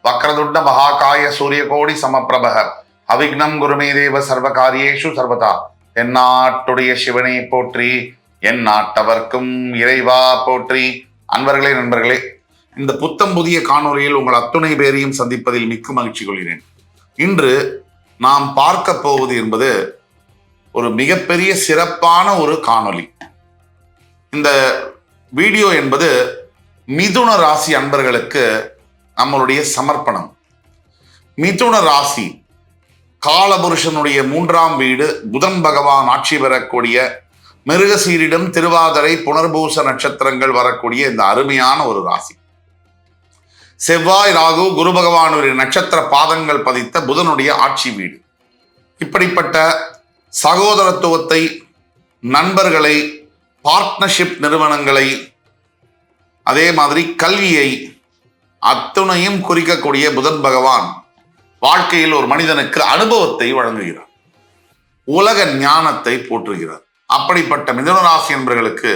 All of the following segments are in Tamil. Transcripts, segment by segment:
வக்ரதுண்ட மகாகாய சூரியகோடி சமப்பிரபக அவிக்னம் குருமே தேவ சர்வகாரியேஷு சர்வதா. எந்நாட்டுடைய சிவனை போற்றி, என் நாட்டவர்க்கும் இறைவா போற்றி. அன்பர்களே, நண்பர்களே, இந்த புத்தம் புதிய காணொலியில் உங்கள் அத்துணை பேரையும் சந்திப்பதில் மிக்க மகிழ்ச்சி கொள்கிறேன். இன்று நாம் பார்க்க போவது என்பது ஒரு மிகப்பெரிய சிறப்பான ஒரு காணொலி. இந்த வீடியோ என்பது மிதுன ராசி அன்பர்களுக்கு நம்மளுடைய சமர்ப்பணம். மிதுன ராசி காலபுருஷனுடைய 3ஆம் வீடு, புதன் பகவான் ஆட்சி பெறக்கூடிய மிருகசீரிடம், திருவாதிரை, புனர்பூச நட்சத்திரங்கள் வரக்கூடிய இந்த அருமையான ஒரு ராசி. செவ்வாய், ராகு, குரு பகவானுடைய நட்சத்திர பாதங்கள் பதித்த புதனுடைய ஆட்சி வீடு. இப்படிப்பட்ட சகோதரத்துவத்தை, நண்பர்களை, பார்ட்னர்ஷிப் நிறுவனங்களை, அதே மாதிரி கல்வியை அத்துணையும் குறிக்கக்கூடிய புதன் பகவான் வாழ்க்கையில் ஒரு மனிதனுக்கு அனுபவத்தை வழங்குகிறார், உலக ஞானத்தை போற்றுகிறார். அப்படிப்பட்ட மிதுன ராசி என்பவர்களுக்கு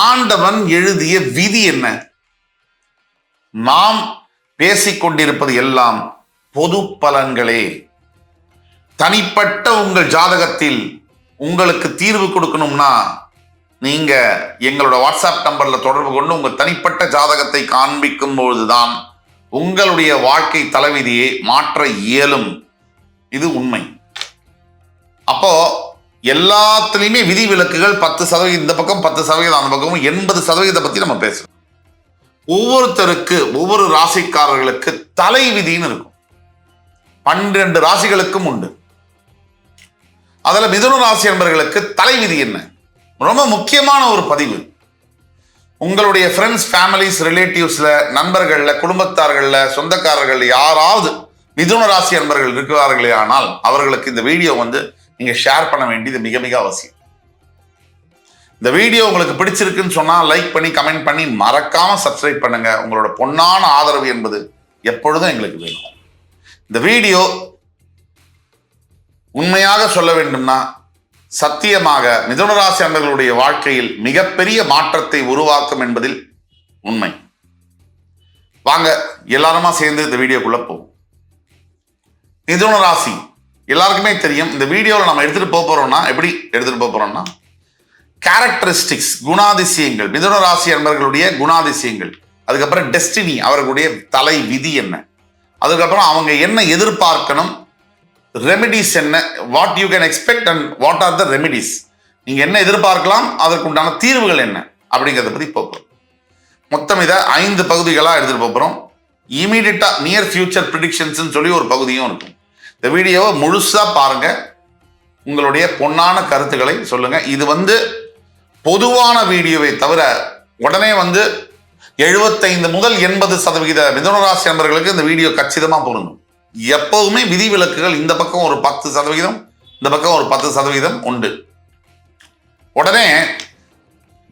ஆண்டவன் எழுதிய விதி என்ன? நாம் பேசிக்கொண்டிருப்பது எல்லாம் பொது பலன்களே. தனிப்பட்ட உங்கள் ஜாதகத்தில் உங்களுக்கு தீர்வு கொடுக்கணும்னா நீங்க எங்களோட வாட்ஸ்அப் நம்பர்ல தொடர்பு கொண்டு உங்க தனிப்பட்ட ஜாதகத்தை காண்பிக்கும் பொழுதுதான் உங்களுடைய வாழ்க்கை தலைவிதியை மாற்ற இயலும். இது உண்மை. அப்போ எல்லாத்துலேயுமே விதி விலக்குகள் 10% இந்த பக்கம், 10% அந்த பக்கமும், 80% பத்தி நம்ம பேசுறோம். ஒவ்வொருத்தருக்கு, ஒவ்வொரு ராசிக்காரர்களுக்கு தலை விதின்னு இருக்கும். 12 ராசிகளுக்கும் உண்டு. அதுல மிதுன ராசி என்பவர்களுக்கு தலை விதி என்ன? ரொம்ப முக்கியமான ஒரு பதிவு. உங்களுடைய ஃப்ரெண்ட்ஸ், ஃபேமிலிஸ், ரிலேட்டிவ்ஸ்ல, நண்பர்கள்ல, குடும்பத்தார்கள்ல, சொந்தக்காரர்கள் யாராவது மிதுன ராசி என்பவர்கள் இருக்கிறார்களே ஆனால் அவர்களுக்கு இந்த வீடியோ நீங்க ஷேர் பண்ண வேண்டியது மிக மிக அவசியம். இந்த வீடியோ உங்களுக்கு பிடிச்சிருக்குன்னு சொன்னா லைக் பண்ணி, கமெண்ட் பண்ணி, மறக்காம சப்ஸ்கிரைப் பண்ணுங்க. உங்களோட பொன்னான ஆதரவு என்பது எப்பொழுதும் எங்களுக்கு வேணும். இந்த வீடியோ உண்மையாக சொல்ல வேண்டும்னா சத்தியமாக மிதுன ராசி அன்பர்களுடைய வாழ்க்கையில் மிகப்பெரிய மாற்றத்தை உருவாக்கும் என்பதில் உண்மை. வாங்க எல்லாருமா சேர்ந்து இந்த வீடியோக்குள்ள போவோம். மிதுன ராசி எல்லாருக்குமே தெரியும். இந்த வீடியோவில் நம்ம எடுத்துட்டு போறோம்னா எப்படி எடுத்துட்டு போறோம்னா, கேரக்டரிஸ்டிக்ஸ், குணாதிசயங்கள், மிதுன ராசி அன்பர்களுடைய குணாதிசயங்கள், அதுக்கப்புறம் டெஸ்டினி, அவர்களுடைய தலை விதி என்ன, அதுக்கப்புறம் அவங்க என்ன எதிர்பார்க்கணும், ரெமிடிஸ் என்ன, what you can expect and what are the remedies, நீங்க என்ன எதிர்பார்க்கலாம், அதற்கு உண்டான தீர்வுகள் என்ன அப்படிங்கிறத பத்தி போகிறோம். மொத்தம் இதை 5 பகுதிகளாக எடுத்துட்டு போகிறோம். இமீடியட்டா நியர் ஃபியூச்சர் ப்ரிடிக்ஷன்ஸ் சொல்லி ஒரு பகுதியும் இருக்கும். இந்த வீடியோவை முழுசா பாருங்க, உங்களுடைய பொன்னான கருத்துக்களை சொல்லுங்க. இது பொதுவான வீடியோவை தவிர உடனே 75 முதல் 80% மிதுன ராசி நண்பர்களுக்கு இந்த வீடியோ கச்சிதமா பொருந்தும். எப்பவுமே விதி விலக்குகள் இந்த பக்கம் ஒரு 10%, இந்த பக்கம் ஒரு 10% உண்டு. உடனே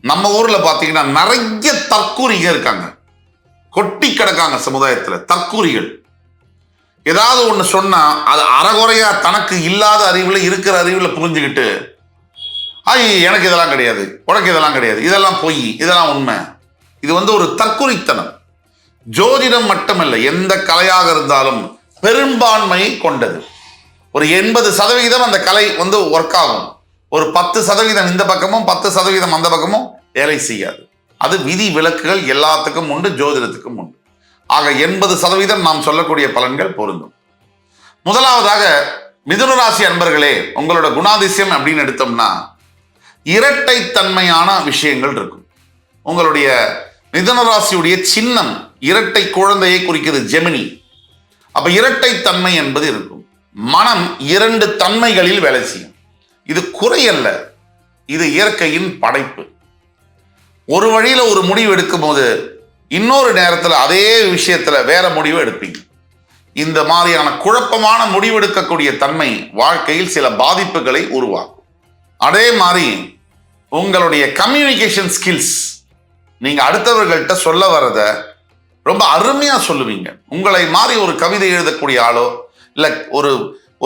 நம்ம ஊர்ல பாத்தீங்கன்னா நிறைய தற்கூரிகள் இருக்காங்க, கொட்டி கிடக்காங்க சமுதாயத்துல. தற்கூரிகள் ஏதாவது ஒண்ணு சொன்னா அது அறகுறையா தனக்கு இல்லாத அறிவுல இருக்கிற அறிவுல புரிஞ்சுக்கிட்டு, எனக்கு இதெல்லாம் கிடையாது, உனக்கு இதெல்லாம் கிடையாது, இதெல்லாம் பொய், இதெல்லாம் உண்மை. இது ஒரு தற்குறித்தனம். ஜோதிடம் மட்டுமல்ல, எந்த கலையாக இருந்தாலும் பெரும்பான்மையை கொண்டது. ஒரு 80% அந்த கலை ஒர்க் ஆகும். ஒரு 10% இந்த பக்கமும் 10% அந்த பக்கமும் வேலை செய்யாது. அது விதி விலக்குகள் எல்லாத்துக்கும் உண்டு, ஜோதிடத்துக்கும் உண்டு. ஆக 80% நாம் சொல்லக்கூடிய பலன்கள் பொருந்தும். முதலாவதாக மிதுன ராசி அன்பர்களே, உங்களோட குணாதிசயம் அப்படின்னு எடுத்தோம்னா இரட்டைத்தன்மையான விஷயங்கள் இருக்கும். உங்களுடைய மிதுன ராசியுடைய சின்னம் இரட்டை குழந்தையை குறிக்கிறது, ஜெமினி. அப்ப இரட்டைத்தன்மை என்பது இருக்கும். மனம் 2 தன்மைகளில் வேலை செய்யும். இது குறையல்ல, இது இயற்கையின் படைப்பு. ஒரு வழியில ஒரு முடிவு எடுக்கும் போது இன்னொரு நேரத்தில் அதே விஷயத்துல வேற முடிவு எடுப்பீங்க. இந்த மாதிரியான குழப்பமான முடிவெடுக்கக்கூடிய தன்மை வாழ்க்கையில் சில பாதிப்புகளை உருவாக்கும். அதே மாதிரி உங்களுடைய கம்யூனிகேஷன் ஸ்கில்ஸ், நீங்க அடுத்தவர்கள்ட்ட சொல்ல வரத ரொம்ப அருமையா சொல்லுவீங்க. உங்களை மாதிரி ஒரு கவிதை எழுதக்கூடிய ஆளோ, இல்ல ஒரு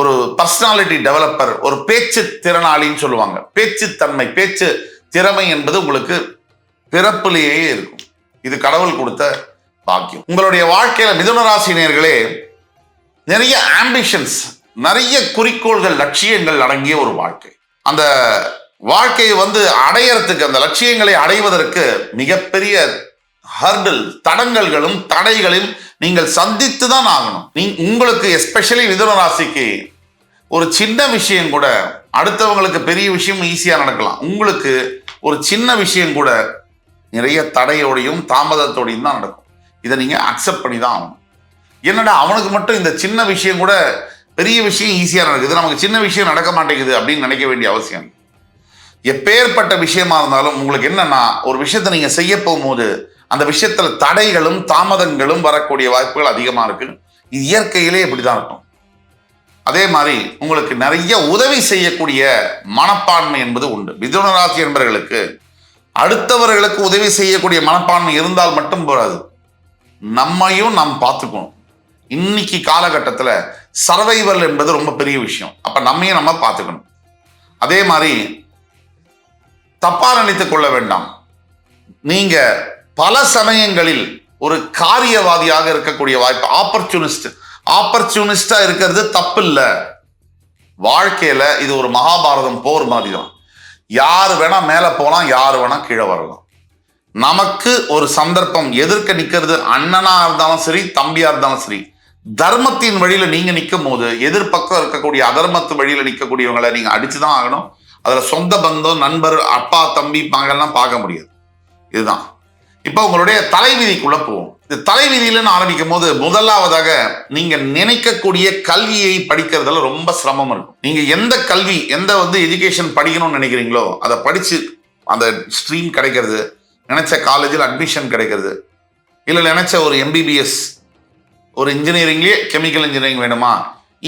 ஒரு பர்சனாலிட்டி டெவலப்பர், ஒரு பேச்சு திறனாளின்னு சொல்லுவாங்க. பேச்சு தன்மை, பேச்சு திறமை என்பது உங்களுக்கு பிறப்பிலேயே இருக்கும். இது கடவுள் கொடுத்த பாக்கியம். உங்களுடைய வாழ்க்கையில மிதுன ராசினியர்களே நிறைய ஆம்பிஷன்ஸ், நிறைய குறிக்கோள்கள், லட்சியங்கள் அடங்கிய ஒரு வாழ்க்கை. அந்த வாழ்க்கையை அடையறதுக்கு, அந்த லட்சியங்களை அடைவதற்கு மிகப்பெரிய ஹர்டில், தடங்கல்களும் தடைகளையும் நீங்கள் சந்தித்து தான் ஆகணும். உங்களுக்கு எஸ்பெஷலி மிதுன ராசிக்கு ஒரு சின்ன விஷயம் கூட அடுத்தவங்களுக்கு பெரிய விஷயம் ஈஸியா நடக்கலாம். உங்களுக்கு ஒரு சின்ன விஷயம் கூட நிறைய தடையோடையும் தாமதத்தோடையும் தான் நடக்கும். இதை நீங்க அக்செப்ட் பண்ணி தான் ஆகணும். என்னடா அவனுக்கு மட்டும் இந்த சின்ன விஷயம் கூட பெரிய விஷயம் ஈஸியா நடக்குது, நமக்கு சின்ன விஷயம் நடக்க மாட்டேங்குது அப்படின்னு நினைக்க வேண்டிய அவசியம். எப்பேற்பட்ட விஷயமா இருந்தாலும் உங்களுக்கு என்னன்னா, ஒரு விஷயத்தை நீங்க செய்ய போகும்போது அந்த விஷயத்துல தடைகளும் தாமதங்களும் வரக்கூடிய வாய்ப்புகள் அதிகமா இருக்கு. இது இயற்கையிலே இப்படிதான் இருக்கும். அதே மாதிரி உங்களுக்கு நிறைய உதவி செய்யக்கூடிய மனப்பான்மை என்பது உண்டு. மிதுன ராசி என்பவர்களுக்கு அடுத்தவர்களுக்கு உதவி செய்யக்கூடிய மனப்பான்மை இருந்தால் மட்டும் போராது, நம்மையும் நாம் பார்த்துக்கணும். இன்னைக்கு காலகட்டத்தில் சர்வைவல் என்பது ரொம்ப பெரிய விஷயம். அப்ப நம்மையும் நம்ம பார்த்துக்கணும். அதே மாதிரி தப்பா நினைத்துக் கொள்ள வேண்டாம். நீங்க பல சமயங்களில் ஒரு காரியவாதியாக இருக்கக்கூடிய வாய்ப்பு, ஆப்பர்ச்சுனிஸ்டா இருக்கிறது தப்பு இல்லை. வாழ்க்கையில இது ஒரு மகாபாரதம் போர் மாதிரி தான். யார் வேணா மேல போலாம், யார் வேணா கீழே வரலாம். நமக்கு ஒரு சந்தர்ப்பம் எதிர்க்க நிக்கிறது, அண்ணனா இருந்தாலும் சரி, தம்பியா இருந்தாலும் சரி, தர்மத்தின் வழியில நீங்க நிற்கும் போது எதிர்பக்கம் இருக்கக்கூடிய அதர்மத்து வழியில நிற்கக்கூடியவங்களை நீங்க அடிச்சுதான் ஆகணும். அதுல சொந்த பந்தம், நண்பர், அப்பா, தம்பி, மகன்லாம் பார்க்க முடியாது. இதுதான். இப்ப உங்களுடைய தலைவிதிக்குள்ள போவோம். இந்த தலைவிதியில ஆரம்பிக்கும் போது முதலாவதாக நீங்க நினைக்கக்கூடிய கல்வியை படிக்கிறதுல ரொம்ப சிரமம் இருக்கும். நீங்க எந்த கல்வி, எந்த எஜுகேஷன் படிக்கணும்னு நினைக்கிறீங்களோ அதை படிச்சு அந்த ஸ்ட்ரீம் கிடைக்கிறது, நினைச்ச காலேஜில் அட்மிஷன் கிடைக்கிறது, இல்லை நினைச்ச ஒரு எம்பிபிஎஸ், ஒரு இன்ஜினியரிங்லேயே கெமிக்கல் இன்ஜினியரிங் வேணுமா,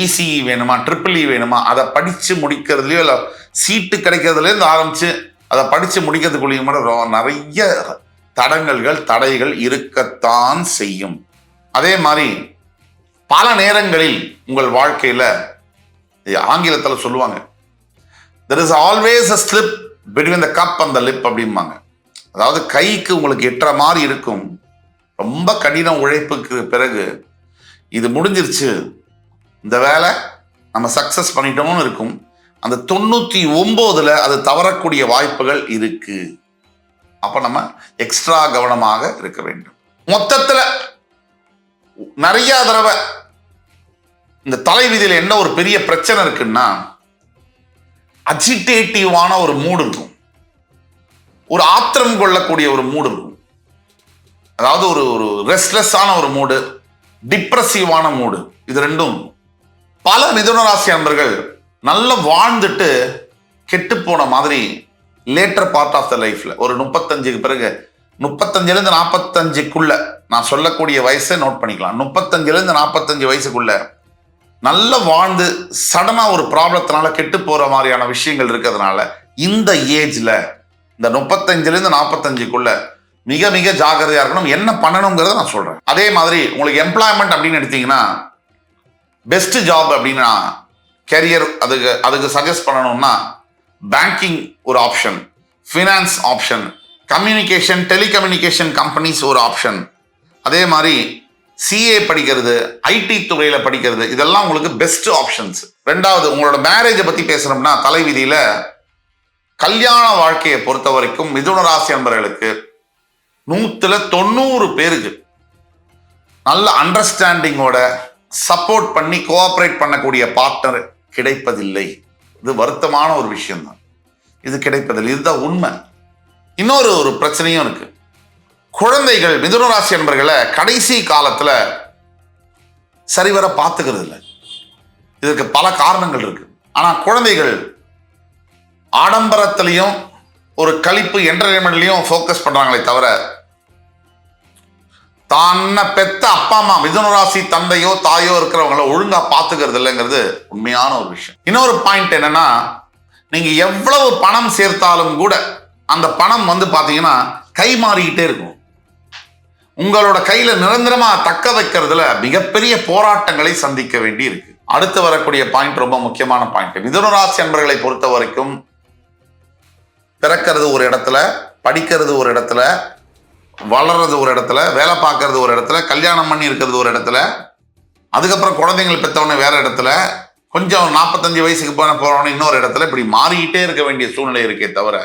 இசிஇ வேணுமா, ட்ரிபிள் இ வேணுமா, அதை படிச்சு முடிக்கிறதுலையோ இல்லை சீட்டு கிடைக்கிறதுலேருந்து ஆரம்பிச்சு அதை படிச்சு முடிக்கிறதுக்குள்ளேயும் கூட நிறைய தடங்கல்கள், தடைகள் இருக்கத்தான் செய்யும். அதே மாதிரி பல நேரங்களில் உங்கள் வாழ்க்கையில ஆங்கிலத்தில் சொல்லுவாங்க, there is always a slip between the cup and the lip அப்படிம்பாங்க. அதாவது கைக்கு உங்களுக்கு எட்டுற மாதிரி இருக்கும், ரொம்ப கடின உழைப்புக்கு பிறகு இது முடிஞ்சிருச்சு, இந்த வேலை நம்ம சக்சஸ் பண்ணிட்டோம்னு இருக்கும். அந்த 99ல் அது தவறக்கூடிய வாய்ப்புகள் இருக்கு. அப்ப நம்ம எக்ஸ்ட்ரா கவனமாக இருக்க வேண்டும். மொத்தத்துல நிறைய தடவை இந்த தலைவிதியில என்ன ஒரு பெரிய பிரச்சனை இருக்குன்னா, அஜிடேட்டிவான ஒரு மூடு இருக்கும், ஒரு ஆத்திரம் கொள்ளக்கூடிய ஒரு மூடு இருக்கும். அதாவது ஒரு ரெஸ்ட்லெஸ்ஸான ஒரு மூடு, டிப்ரெசிவான மூடு. இது ரெண்டும் பல மிதுன ராசி அன்பர்கள் நல்லா வாழ்ந்துட்டு கெட்டு போன மாதிரி லேட்டர் பார்ட் ஆஃப் த லைஃப்ல ஒரு 35க்கு பிறகு, 35லேருந்து 45க்குள்ள நான் சொல்லக்கூடிய வயசை நோட் பண்ணிக்கலாம். 35லேருந்து 45 வயசுக்குள்ள நல்லா வாழ்ந்து சடனா ஒரு ப்ராப்ளத்தினால கெட்டு போற மாதிரியான விஷயங்கள் இருக்கிறதுனால இந்த ஏஜ்ல, இந்த 35லேருந்து 45க்குள்ள மிக மிக ஜாக்கிரதையா இருக்கணும். என்ன பண்ணணுங்கிறத நான் சொல்றேன். அதே மாதிரி உங்களுக்கு எம்ப்ளாய்மெண்ட் அப்படின்னு எடுத்தீங்கன்னா, பெஸ்ட் ஜாப் அப்படின்னா கேரியர், அதுக்கு சஜஸ்ட் பண்ணணும்னா பேங்கிங் ஒரு option, finance option, communication, telecommunication companies ஒரு ஆப்ஷன். அதே மாதிரி சிஏ படிக்கிறது, ஐடி துறையில படிக்கிறது, இதெல்லாம் உங்களுக்கு பெஸ்ட் ஆப்ஷன்ஸ். ரெண்டாவது, உங்களோட மேரேஜை பத்தி பேசணும்னா தலைவிதியில கல்யாண வாழ்க்கையை பொறுத்த வரைக்கும் மிதுன ராசி அன்பர்களுக்கு 100ல் 90 பேருக்கு நல்ல அண்டர்ஸ்டாண்டிங்கோட சப்போர்ட் பண்ணி கோஆபரேட் பண்ணக்கூடிய பார்ட்னர் கிடைப்பதில்லை. இது வருத்தமான ஒரு விஷயம் தான். இது கிடைப்பதில்லை, இதுதான் உண்மை. இன்னொரு பிரச்சனையும் இருக்கு. குழந்தைகள் மிதுன ராசி அன்பர்களை கடைசி காலத்துல சரிவர பார்த்துக்கிறது இல்லை. இதற்கு பல காரணங்கள் இருக்கு. ஆனா குழந்தைகள் ஆடம்பரத்திலையும் ஒரு கழிப்பு என்டர்டைன்மெண்ட்லையும் ஃபோக்கஸ் பண்றாங்களே தவிர, தான பெத்த அப்பா அம்மா மிதுன ராசி தந்தையோ தாயோ இருக்கிறவங்கள ஒழுங்கா பார்த்துக்கிறது இல்லைங்கிறது உண்மையான ஒரு விஷயம். இன்னொரு பாயிண்ட் என்னன்னா, நீங்க எவ்வளவு பணம் சேர்த்தாலும் கூட அந்த பணம் பாத்தீங்கன்னா கை மாறிக்கிட்டே இருக்கும். உங்களோட கையில நிரந்தரமா தக்க வைக்கிறதுல மிகப்பெரிய போராட்டங்களை சந்திக்க வேண்டி இருக்கு. அடுத்து வரக்கூடிய பாயிண்ட் ரொம்ப முக்கியமான பாயிண்ட். மிதுன ராசி அன்பர்களை பொறுத்த வரைக்கும் பிறக்கிறது ஒரு இடத்துல, படிக்கிறது ஒரு இடத்துல, வளர்றது ஒரு இடத்துல, வேலை பார்க்கறது ஒரு இடத்துல, கல்யாணம் பண்ணி இருக்கிறது ஒரு இடத்துல, அதுக்கப்புறம் குழந்தைங்கள் பெற்றவொடனே வேற இடத்துல, கொஞ்சம் 45 வயசுக்கு போறவன இன்னொரு இடத்துல, இப்படி மாறிக்கிட்டே இருக்க வேண்டிய சூழ்நிலை இருக்கே தவிர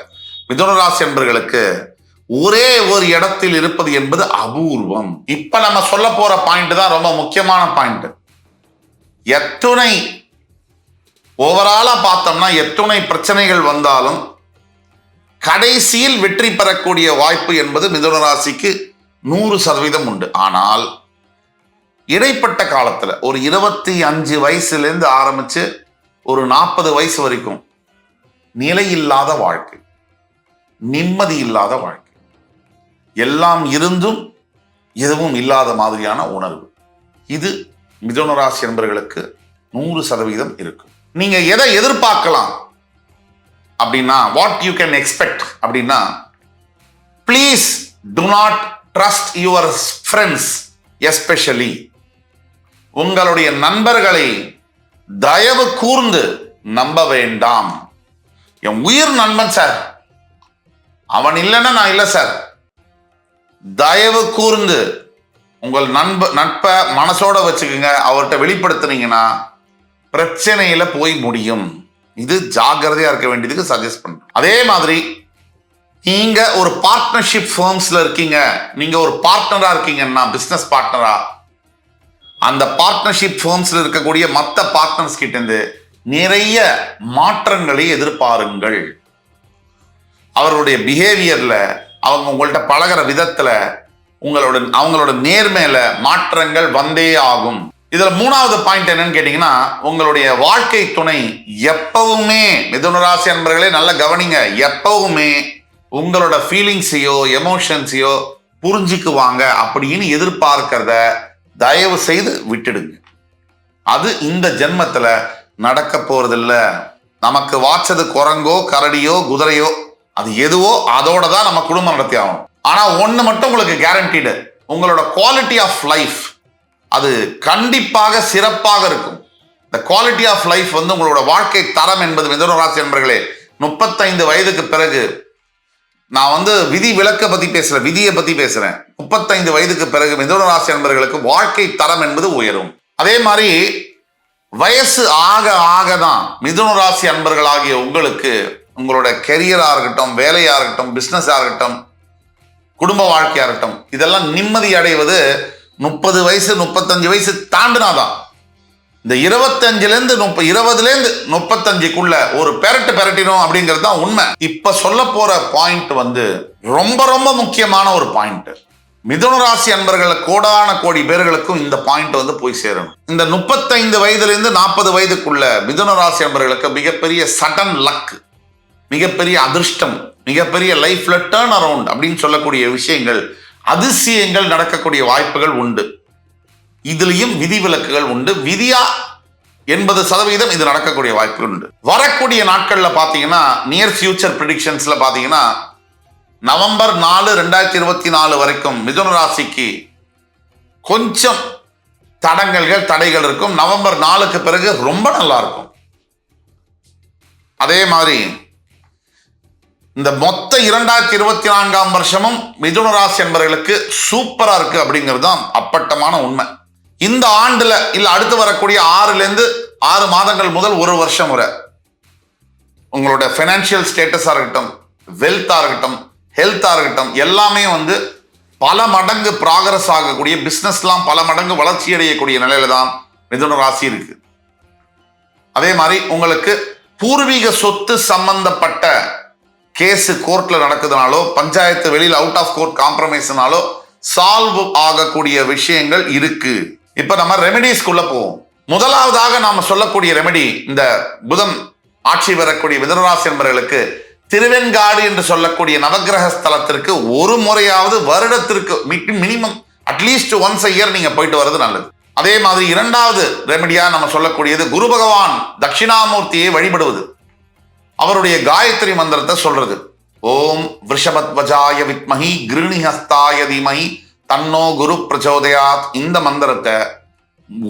மிதுன ராசி என்பர்களுக்கு ஒரே ஒரு இடத்தில் இருப்பது என்பது அபூர்வம். இப்ப நம்ம சொல்ல போற பாயிண்ட் தான் ரொம்ப முக்கியமான பாயிண்ட். எத்துணை ஓவராலா பார்த்தோம்னா எத்துணை பிரச்சனைகள் வந்தாலும் கடைசியில் வெற்றி பெறக்கூடிய வாய்ப்பு என்பது மிதுன ராசிக்கு 100% உண்டு. ஆனால் இடைப்பட்ட காலத்துல ஒரு 25 வயசுலேருந்து ஆரம்பிச்சு ஒரு 40 வயசு வரைக்கும் நிலையில்லாத வாழ்க்கை, நிம்மதி இல்லாத வாழ்க்கை, எல்லாம் இருந்தும் எதுவும் இல்லாத மாதிரியான உணர்வு, இது மிதுன ராசி என்பவர்களுக்கு 100% இருக்கும். நீங்க எதை எதிர்பார்க்கலாம் அப்படின்னா, வாட் யூ கேன் எக்ஸ்பெக்ட் அப்படின்னா, please to not trust your friends, especially உங்களுடைய நண்பர்களை தயவு கூர்ந்து நம்ப வேண்டாம். என் உயிர் நண்பன் சார், அவன் இல்லைன்னா நான் இல்லை சார். தயவு கூர்ந்து உங்கள் நட்பை மனசோட வச்சுக்கோங்க. அவர்கிட்ட வெளிப்படுத்துனீங்கன்னா பிரச்சனையில போய் முடியும். இது ஜாக்கிரதையா இருக்க வேண்டியதுக்கு சஜஸ்ட் பண்றேன். அதே மாதிரி நீங்க ஒரு பார்ட்னர்ஷிப் ஃபர்ம்ஸ்ல இருக்கீங்க, நீங்க ஒரு பார்ட்னரா இருக்கீங்கன்னா, பிசினஸ் பார்ட்னரா, அந்த பார்ட்னர்ஷிப் ஃபர்ம்ஸ்ல இருக்கக்கூடிய மற்ற பார்ட்னர்ஸ் கிட்ட இருந்து நிறைய மாற்றங்களை எதிர்பாருங்கள். அவர்களுடைய பிஹேவியர்ல, அவங்க உங்கள்கிட்ட பழகிற விதத்துல, அவங்களோட நேர்மையில மாற்றங்கள் வந்தே ஆகும். இதுல 3வது பாயிண்ட் என்னன்னு கேட்டீங்கன்னா, உங்களுடைய வாழ்க்கை துணை எப்பவுமே, மிதுன ராசி அன்பர்களே நல்லா கவனிங்க, எப்பவுமே உங்களோட ஃபீலிங்ஸையோ எமோஷன்ஸையோ புரிஞ்சுக்குவாங்க அப்படின்னு எதிர்பார்க்கிறத தயவு செய்து விட்டுடுங்க. அது இந்த ஜென்மத்துல நடக்க போறதில்ல. நமக்கு வாச்சது குரங்கோ கரடியோ குதிரையோ, அது எதுவோ அதோட தான் நம்ம குடும்பம் நடத்தி ஆகணும். ஆனா ஒண்ணு மட்டும் உங்களுக்கு கேரண்டீடு, உங்களோட குவாலிட்டி ஆஃப் லைஃப் அது கண்டிப்பாக சிறப்பாக இருக்கும். இந்த குவாலிட்டி ஆஃப் லைஃப் வந்து உங்களோட வாழ்க்கை தரம் என்பது மிதுன ராசி என்பர்களே 35 வயதுக்கு பிறகு, நான் வந்து விதி விலக்க பத்தி பேசுறேன், விதியை பத்தி பேசுறேன். 35 வயதுக்கு பிறகு மிதுன ராசி என்பர்களுக்கு வாழ்க்கை தரம் என்பது உயரும். அதே மாதிரி வயசு ஆக ஆக தான் மிதுன ராசி அன்பர்களாகிய உங்களுக்கு உங்களோட கெரியரா இருக்கட்டும், வேலையா இருக்கட்டும், பிசினஸா இருக்கட்டும், குடும்ப வாழ்க்கையா இருக்கட்டும், இதெல்லாம் நிம்மதி அடைவது 30 வயசு 35 வயசு தாண்டினாதான். இந்த 25லேருந்து 35க்குள்ள ஒரு பெரட்டினோம் அப்படிங்கிறது தான் உண்மை. இப்ப சொல்ல போற பாயிண்ட் வந்து ரொம்ப ரொம்ப முக்கியமான ஒரு பாயிண்ட். மிதுன ராசி அன்பர்கள் கோடான கோடி பேர்களுக்கும் இந்த பாயிண்ட் வந்து போய் சேரணும். இந்த 35 வயதுலேருந்து 40 வயதுக்குள்ள மிதுன ராசி அன்பர்களுக்கு மிகப்பெரிய சடன் லக், மிகப்பெரிய அதிர்ஷ்டம், மிகப்பெரிய லைஃப்ல டர்ன் அரவுண்ட் அப்படின்னு சொல்லக்கூடிய விஷயங்கள், அதிசயங்கள் நடக்கக்கூடிய வாய்ப்புகள் உண்டு. இதுலயும் விதிவிலக்குகள் உண்டு. விதியா 80% இது நடக்கக்கூடிய வாய்ப்புகள் உண்டு. வரக்கூடிய நாட்கள்ல பாத்தீங்கன்னா, நியர் ஃபியூச்சர் ப்ரெடிக்ஷன்ஸ்ல பாத்தீங்கன்னா, நவம்பர் 4, 2024 வரைக்கும் மிதுன ராசிக்கு கொஞ்சம் தடைகள் இருக்கும். நவம்பர் 4க்கு பிறகு ரொம்ப நல்லா இருக்கும். அதே மாதிரி இந்த மொத்த 2024 வருஷமும் மிதுன ராசி என்பவர்களுக்கு சூப்பரா இருக்கு அப்படிங்கிறது தான் அப்பட்டமான உண்மை. இந்த ஆண்டுல இல்ல அடுத்து வரக்கூடிய 6 மாதங்கள் முதல் 1 வருஷம் வரை உங்களோட ஃபைனான்சியல் ஸ்டேட்டஸா இருக்கட்டும், வெல்த்தா இருக்கட்டும், ஹெல்த்தா இருக்கட்டும், எல்லாமே வந்து பல மடங்கு ப்ராக்ரஸ் ஆகக்கூடிய, பிசினஸ்லாம் பல மடங்கு வளர்ச்சி அடையக்கூடிய நிலையில தான் மிதுன ராசி இருக்கு. அதே மாதிரி உங்களுக்கு பூர்வீக சொத்து சம்பந்தப்பட்ட கேஸ் கோர்ட்ல நடக்குதுனாலோ, பஞ்சாயத்து வெளியில் அவுட் ஆஃப் கோர்ட் காம்ப்ரமைஸ்னாலோ சால்வ் ஆகக்கூடிய விஷயங்கள் இருக்கு. இப்ப நம்ம ரெமெடிஸ்குள்ள போவோம். முதலாவதாக நாம சொல்லக்கூடிய ரெமெடி, இந்த புதன் ஆட்சி பெறக்கூடிய மிதுன ராசி என்பவர்களுக்கு திருவெண்காடு என்று சொல்லக்கூடிய நவகிரக ஸ்தலத்திற்கு ஒரு முறையாவது வருடத்திற்கு minimum at least once a year நீங்க போயிட்டு வர்றது நல்லது. அதே மாதிரி 2வது ரெமெடியா நம்ம சொல்லக்கூடியது, குரு பகவான் தட்சிணாமூர்த்தியை வழிபடுவது, அவருடைய காயத்ரி மந்திரத்தை சொல்றது. ஓம் விருஷபத்வஜாய வித்மஹி கிருணிஹஸ்தாய தீமஹி தன்னோ குரு பிரச்சோதயாத். இந்த மந்திரத்தை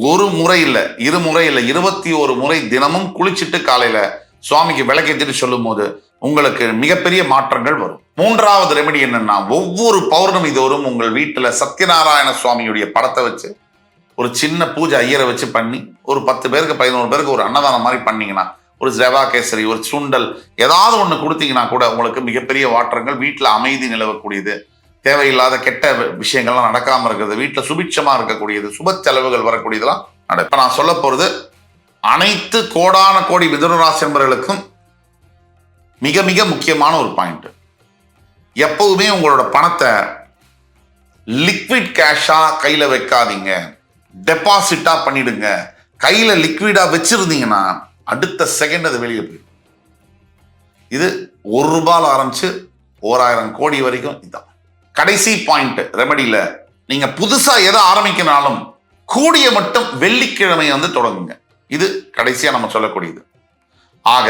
ஒரு முறை இல்ல, 2 முறை இல்ல, 21 முறை தினமும் குளிச்சுட்டு காலையில சுவாமிக்கு விளக்கேற்றிட்டு சொல்லும் போது உங்களுக்கு மிகப்பெரிய மாற்றங்கள் வரும். மூன்றாவது ரெமெடி என்னன்னா, ஒவ்வொரு பௌர்ணமி தோறும் உங்கள் வீட்டுல சத்யநாராயண சுவாமியுடைய படத்தை வச்சு ஒரு சின்ன பூஜை ஐயரை வச்சு பண்ணி ஒரு 10 பேருக்கு 11 பேருக்கு ஒரு அன்னதானம் மாதிரி பண்ணீங்கன்னா, ஒரு ஜவா கேசரி, ஒரு சுண்டல், ஏதாவது ஒண்ணு கொடுத்தீங்கன்னா கூட உங்களுக்கு மிகப்பெரிய மாற்றங்கள், வீட்டுல அமைதி நிலவக்கூடியது, தேவையில்லாத கெட்ட விஷயங்கள்லாம் நடக்காம இருக்கிறது, வீட்டுல சுபிட்சமா இருக்கக்கூடியது, சுப செலவுகள் வரக்கூடியதெல்லாம் நடக்கும். இப்ப நான் சொல்ல போறது அனைத்து கோடான கோடி மிதுன ராசி நண்பர்களுக்கும் மிக மிக முக்கியமான ஒரு பாயிண்ட். எப்பவுமே உங்களோட பணத்தை லிக்விட் கேஷா கையில வைக்காதீங்க, டெபாசிட்டா பண்ணிடுங்க. கையில லிக்விடா வச்சிருந்தீங்கன்னா அடுத்த செகண்ட் அது வெளியே போயிடும். இது ₹1 ஆரம்பிச்சு 1000 கோடி வரைக்கும். இதுதான் கடைசி பாயிண்ட் ரெமடியில. நீங்க புதுசா எதை ஆரம்பிக்கனாலும் கூடிய மட்டும் வெள்ளிக்கிழமை தொடங்குங்க. இது கடைசியா நம்ம சொல்லக்கூடியது. ஆக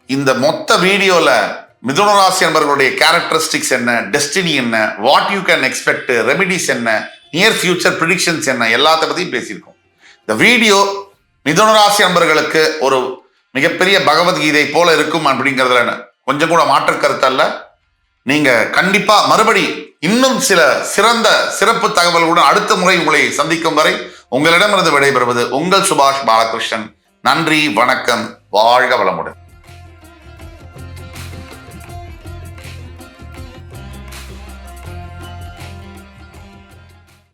இந்த மொத்த வீடியோல மிதுன ராசி நண்பர்களுடைய கேரக்டரிஸ்டிக்ஸ் என்ன, டெஸ்டினி என்ன, what you can expect, remedies என்ன, நியர் ஃபியூச்சர் ப்ரிடிக்ஷன்ஸ் என்ன, எல்லாத்த பத்தியும் பேசியிருக்கோம். இந்த வீடியோ மிதுன ராசி நண்பர்களுக்கு ஒரு மிகப்பெரிய பகவத்கீதை போல இருக்கும் அப்படிங்கிறதுல கொஞ்சம் கூட மாற்று கருத்தல்ல. நீங்க கண்டிப்பா மறுபடி இன்னும் சில சிறந்த சிறப்பு தகவல்களுடன் அடுத்த முறை உங்களை சந்திக்கும் வரை உங்களிடமிருந்து விடைபெறுவது உங்கள் சுபாஷ் பாலகிருஷ்ணன். நன்றி, வணக்கம், வாழ்க வளமுடன்.